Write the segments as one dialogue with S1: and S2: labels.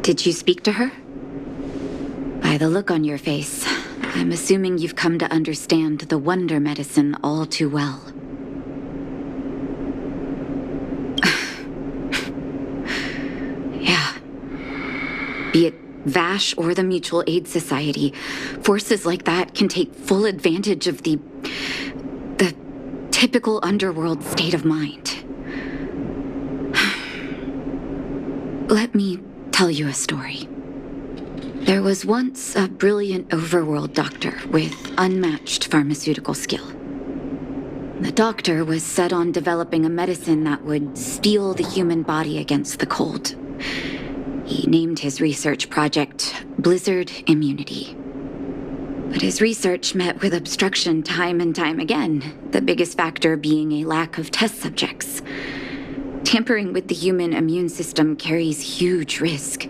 S1: Did you speak to her? By the look on your face, I'm assuming you've come to understand the wonder medicine all too well. Yeah. Be it Vash or the Mutual Aid Society, forces like that can take full advantage of the typical underworld state of mind. Let me tell you a story. There was once a brilliant overworld doctor with unmatched pharmaceutical skill. The doctor was set on developing a medicine that would steel the human body against the cold. He named his research project Blizzard Immunity. But his research met with obstruction time and time again, the biggest factor being a lack of test subjects. Tampering with the human immune system carries huge risk,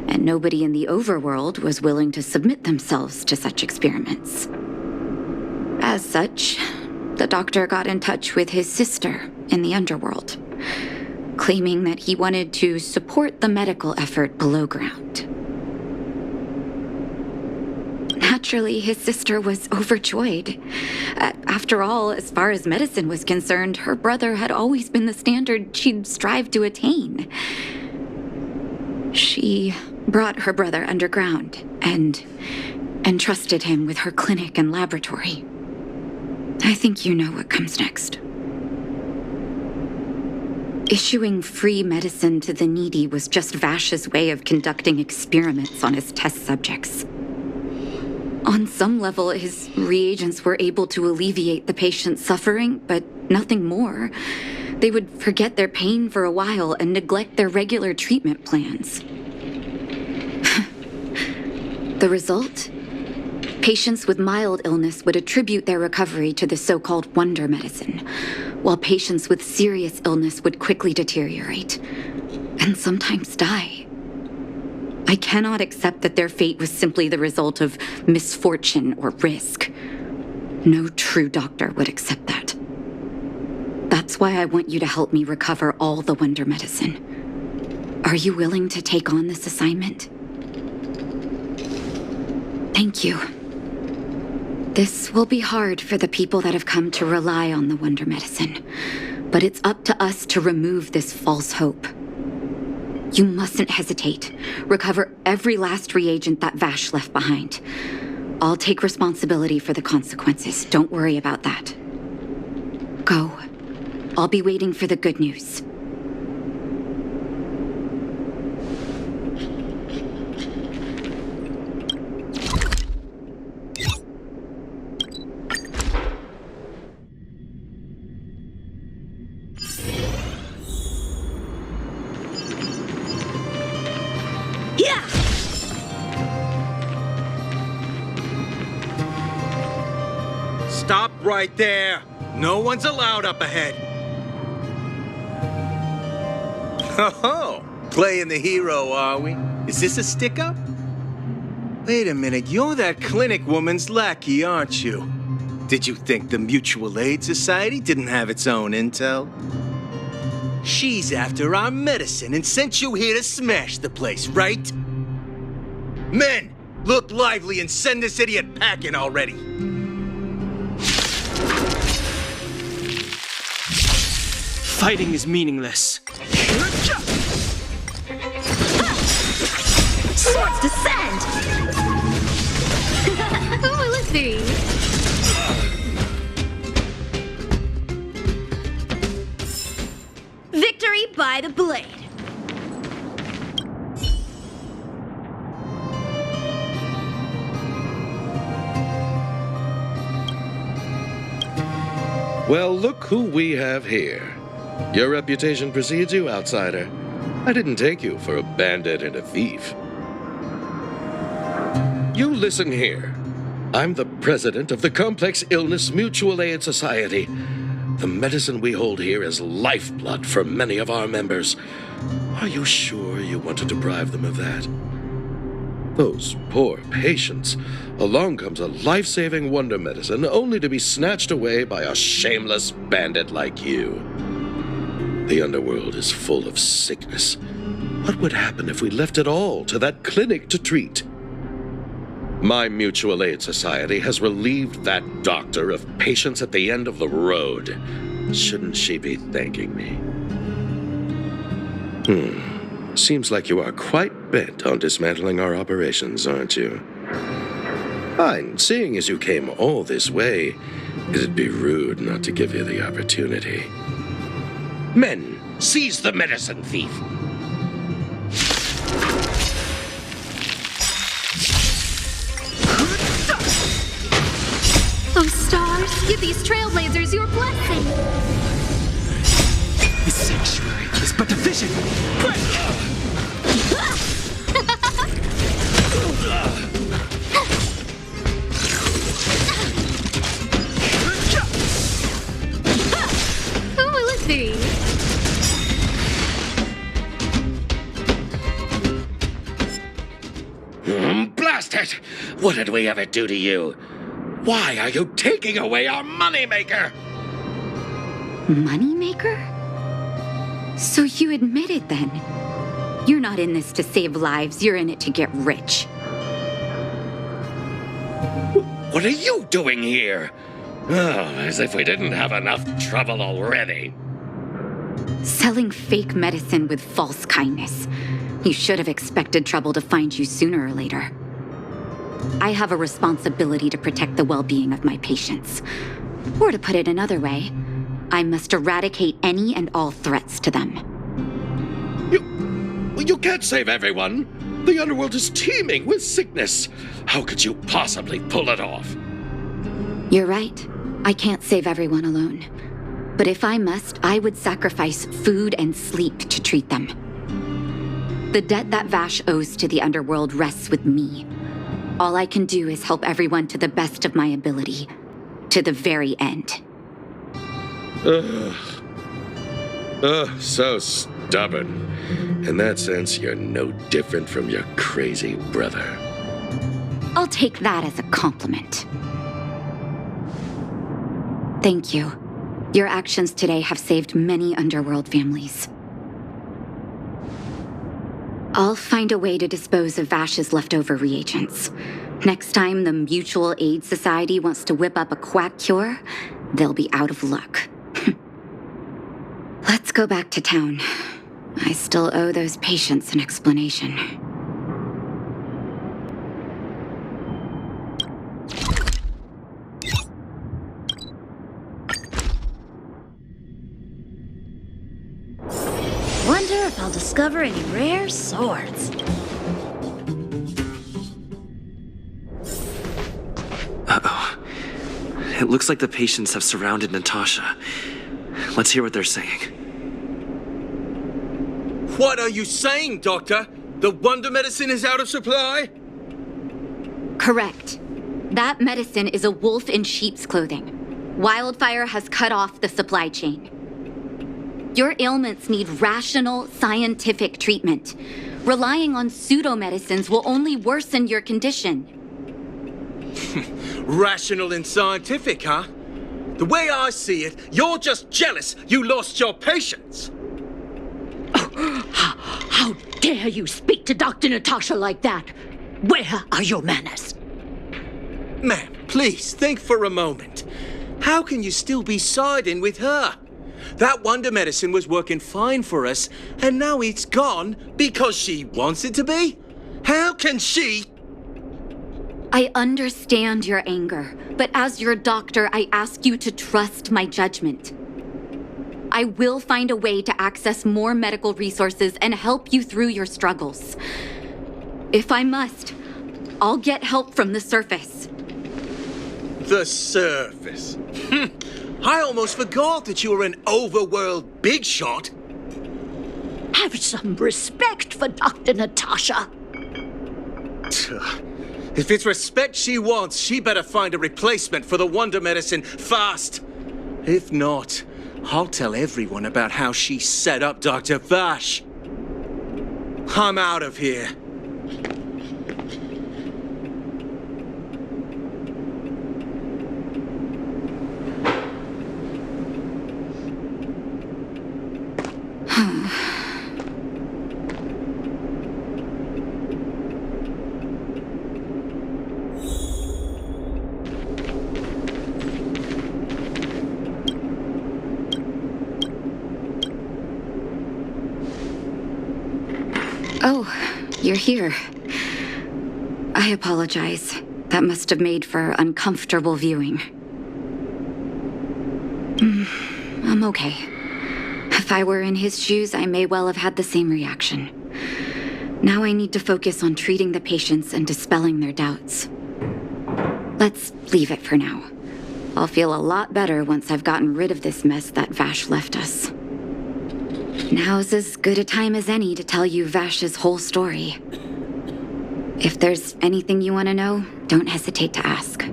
S1: and nobody in the overworld was willing to submit themselves to such experiments. As such, the doctor got in touch with his sister in the underworld, claiming that he wanted to support the medical effort below ground. Naturally, his sister was overjoyed. After all, as far as medicine was concerned, her brother had always been the standard she'd strived to attain. She brought her brother underground and entrusted him with her clinic and laboratory. I think you know what comes next. Issuing free medicine to the needy was just Vash's way of conducting experiments on his test subjects. On some level, his reagents were able to alleviate the patient's suffering, but nothing more. They would forget their pain for a while and neglect their regular treatment plans. The result? Patients with mild illness would attribute their recovery to the so-called wonder medicine, while patients with serious illness would quickly deteriorate, and sometimes die. I cannot accept that their fate was simply the result of misfortune or risk. No true doctor would accept that. That's why I want you to help me recover all the wonder medicine. Are you willing to take on this assignment? Thank you. This will be hard for the people that have come to rely on the wonder medicine, but it's up to us to remove this false hope. You mustn't hesitate. Recover every last reagent that Vash left behind. I'll take responsibility for the consequences. Don't worry about that. Go. I'll be waiting for the good news.
S2: Stop right there! No one's allowed up ahead! Oh, playing the hero, are we? Is this a stick-up? Wait a minute, you're that clinic woman's lackey, aren't you? Did you think the Mutual Aid Society didn't have its own intel? She's after our medicine and sent you here to smash the place, right? Men, look lively and send this idiot packing already!
S3: Fighting is meaningless.
S4: Swords descend! Who will it be? Victory by the blade.
S5: Well, look who we have here. Your reputation precedes you, outsider. I didn't take you for a bandit and a thief. You listen here. I'm the president of the Complex Illness Mutual Aid Society. The medicine we hold here is lifeblood for many of our members. Are you sure you want to deprive them of that? Those poor patients. Along comes a life-saving wonder medicine only to be snatched away by a shameless bandit like you. The underworld is full of sickness, What would happen if we left it all to that clinic to treat? My mutual aid society has relieved that doctor of patients at the end of the road. Shouldn't she be thanking me? Seems like you are quite bent on dismantling our operations, aren't you? Fine, seeing as you came all this way, it'd be rude not to give you the opportunity. Men, seize the medicine thief!
S4: Oh, stars, give these trailblazers your blessing.
S3: The sanctuary is but a vision. Break!
S4: Who will it be?
S5: Blast it! What did we ever do to you? Why are you taking away our moneymaker?
S1: Moneymaker? So you admitted then? You're not in this to save lives, you're in it to get rich.
S5: What are you doing here? Oh, as if we didn't have enough trouble already.
S1: Selling fake medicine with false kindness. You should have expected trouble to find you sooner or later. I have a responsibility to protect the well-being of my patients. Or to put it another way, I must eradicate any and all threats to them.
S5: You can't save everyone. The underworld is teeming with sickness. How could you possibly pull it off?
S1: You're right. I can't save everyone alone. But if I must, I would sacrifice food and sleep to treat them. The debt that Vash owes to the underworld rests with me. All I can do is help everyone to the best of my ability. To the very end.
S5: So stubborn. In that sense, you're no different from your crazy brother.
S1: I'll take that as a compliment. Thank you. Your actions today have saved many underworld families. I'll find a way to dispose of Vash's leftover reagents. Next time the Mutual Aid Society wants to whip up a quack cure, they'll be out of luck. Let's go back to town. I still owe those patients an explanation.
S4: Wonder if I'll discover any rare swords.
S3: Uh-oh. It looks like the patients have surrounded Natasha. Let's hear what they're saying.
S2: What are you saying, Doctor? The wonder medicine is out of supply?
S1: Correct. That medicine is a wolf in sheep's clothing. Wildfire has cut off the supply chain. Your ailments need rational, scientific treatment. Relying on pseudo-medicines will only worsen your condition.
S2: Rational and scientific, huh? The way I see it, you're just jealous you lost your patients.
S6: How dare you speak to Dr. Natasha like that? Where are your manners?
S2: Ma'am, please think for a moment. How can you still be siding with her? That wonder medicine was working fine for us, and now it's gone because she wants it to be? How can she?
S1: I understand your anger, but as your doctor, I ask you to trust my judgment. I will find a way to access more medical resources and help you through your struggles. If I must, I'll get help from the surface.
S2: The surface. I almost forgot that you were an overworld big shot.
S6: Have some respect for Dr. Natasha.
S2: If it's respect she wants, she better find a replacement for the wonder medicine fast. If not, I'll tell everyone about how she set up Dr. Vash. I'm out of here.
S1: Oh, you're here. I apologize. That must have made for uncomfortable viewing. I'm okay. If I were in his shoes, I may well have had the same reaction. Now I need to focus on treating the patients and dispelling their doubts. Let's leave it for now. I'll feel a lot better once I've gotten rid of this mess that Vash left us. Now's as good a time as any to tell you Vash's whole story. If there's anything you want to know, don't hesitate to ask.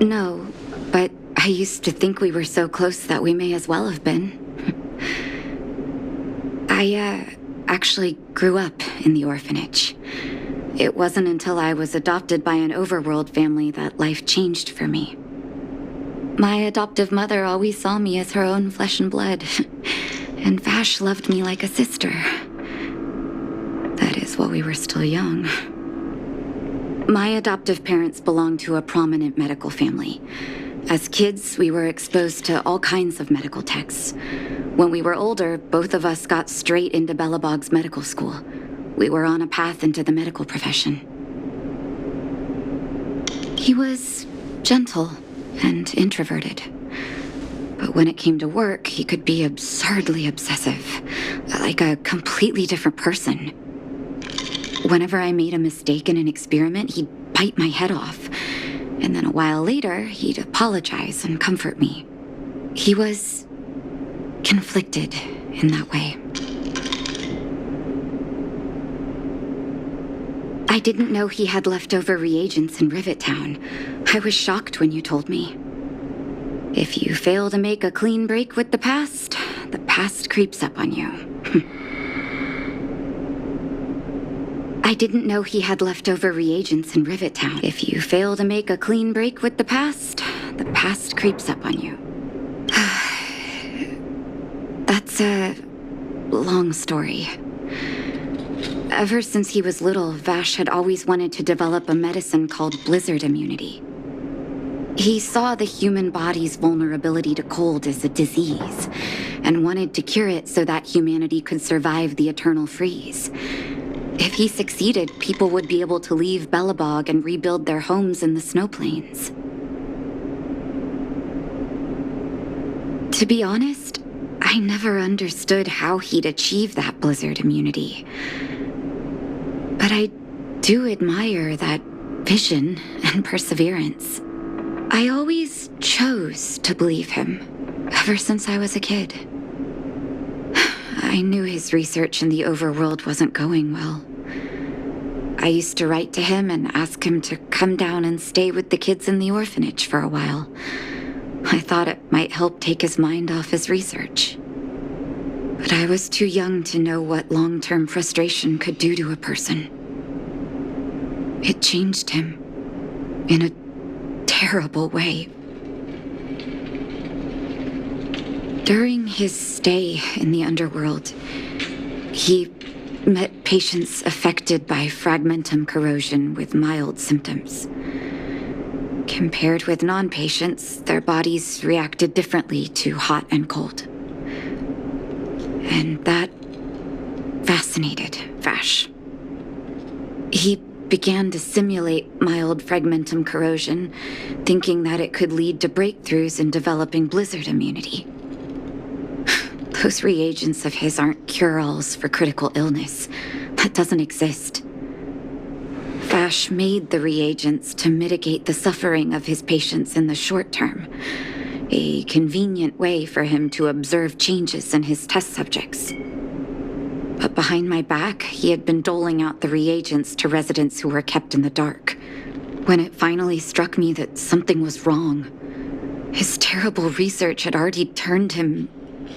S1: No, but I used to think we were so close that we may as well have been. I actually grew up in the orphanage. It wasn't until I was adopted by an overworld family that life changed for me. My adoptive mother always saw me as her own flesh and blood, and Vash loved me like a sister. That is while we were still young. My adoptive parents belonged to a prominent medical family. As kids, we were exposed to all kinds of medical texts. When we were older, both of us got straight into Belobog's medical school. We were on a path into the medical profession. He was gentle and introverted. But when it came to work, he could be absurdly obsessive, like a completely different person. Whenever I made a mistake in an experiment, he'd bite my head off. And then a while later, he'd apologize and comfort me. He was conflicted in that way. I didn't know he had leftover reagents in Rivet Town. I was shocked when you told me. If you fail to make a clean break with the past creeps up on you. I didn't know he had leftover reagents in Rivet Town. If you fail to make a clean break with the past creeps up on you. That's a long story. Ever since he was little, Vash had always wanted to develop a medicine called blizzard immunity. He saw the human body's vulnerability to cold as a disease, and wanted to cure it so that humanity could survive the eternal freeze. If he succeeded, people would be able to leave Belobog and rebuild their homes in the snow plains. To be honest, I never understood how he'd achieve that blizzard immunity. But I do admire that vision and perseverance. I always chose to believe him, ever since I was a kid. I knew his research in the overworld wasn't going well. I used to write to him and ask him to come down and stay with the kids in the orphanage for a while. I thought it might help take his mind off his research. But I was too young to know what long-term frustration could do to a person. It changed him in a terrible way. During his stay in the underworld, he met patients affected by fragmentum corrosion with mild symptoms. Compared with non-patients, their bodies reacted differently to hot and cold. And that fascinated Vash. He began to simulate mild fragmentum corrosion, thinking that it could lead to breakthroughs in developing blizzard immunity. Those reagents of his aren't cure-alls for critical illness. That doesn't exist. Vash made the reagents to mitigate the suffering of his patients in the short term. A convenient way for him to observe changes in his test subjects. But behind my back, he had been doling out the reagents to residents who were kept in the dark. When it finally struck me that something was wrong, his terrible research had already turned him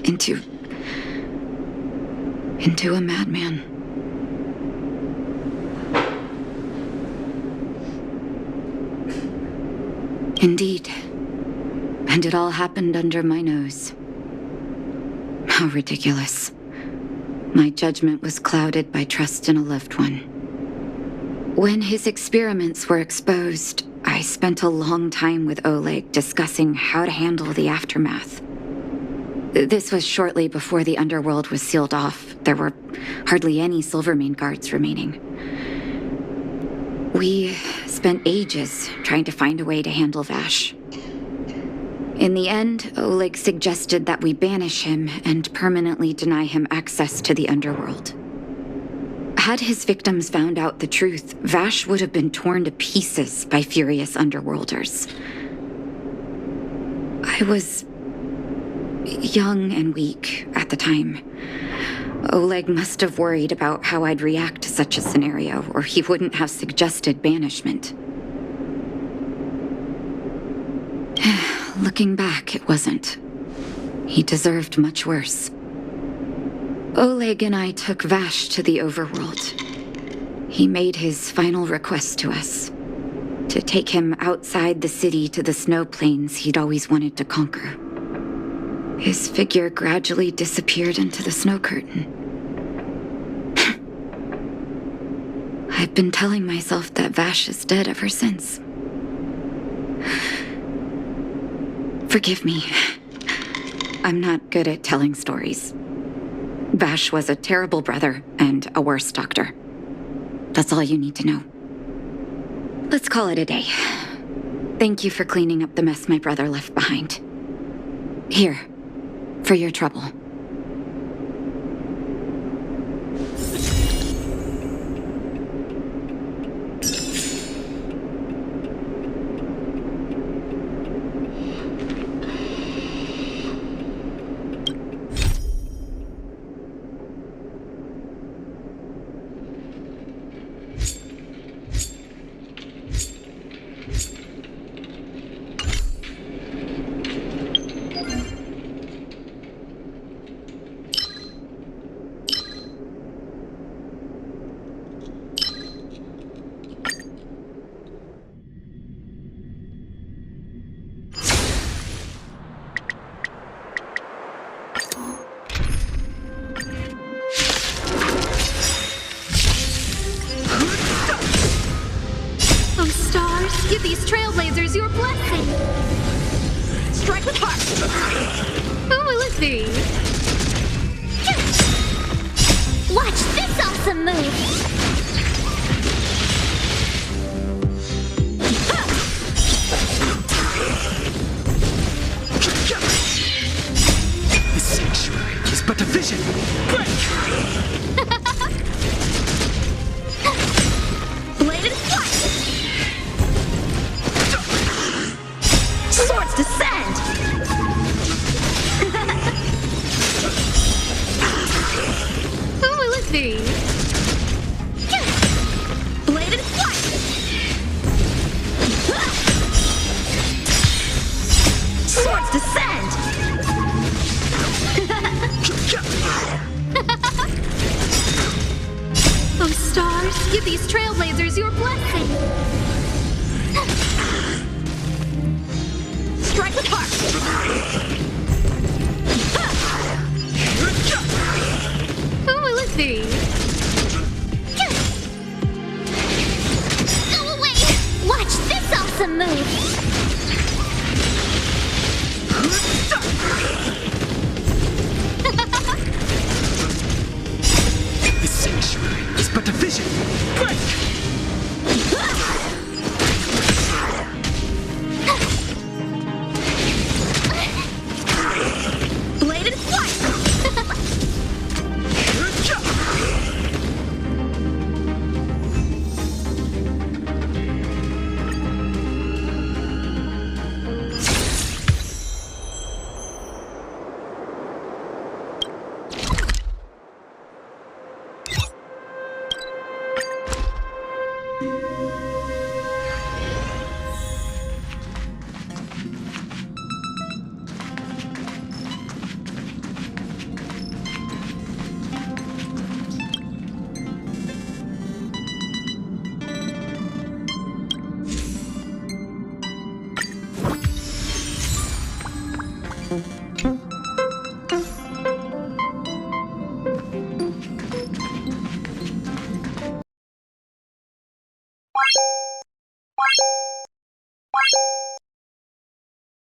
S1: into a madman. Indeed. And it all happened under my nose. How ridiculous. My judgment was clouded by trust in a loved one. When his experiments were exposed, I spent a long time with Oleg discussing how to handle the aftermath. This was shortly before the underworld was sealed off. There were hardly any Silvermane guards remaining. We spent ages trying to find a way to handle Vash. In the end, Oleg suggested that we banish him and permanently deny him access to the underworld. Had his victims found out the truth, Vash would have been torn to pieces by furious underworlders. I was young and weak at the time. Oleg must have worried about how I'd react to such a scenario, or he wouldn't have suggested banishment. Looking back, it wasn't. He deserved much worse. Oleg and I took Vash to the overworld. He made his final request to us, to take him outside the city to the snow plains he'd always wanted to conquer. His figure gradually disappeared into the snow curtain. I've been telling myself that Vash is dead ever since. Forgive me. I'm not good at telling stories. Vash was a terrible brother and a worse doctor. That's all you need to know. Let's call it a day. Thank you for cleaning up the mess my brother left behind. Here, for your trouble.
S4: Give these trailblazers your blessing! Strike with heart! Who will it be? Watch this awesome move!
S7: The sanctuary is but a vision!
S4: Bladed flight! Swords descend! Who will it be? Bladed flight! Swords descend! Oh, stars, give these trailblazers your blessing! Strike with heart! Who will it be? Go away! Watch this awesome move!
S7: The sanctuary is but a vision! Break!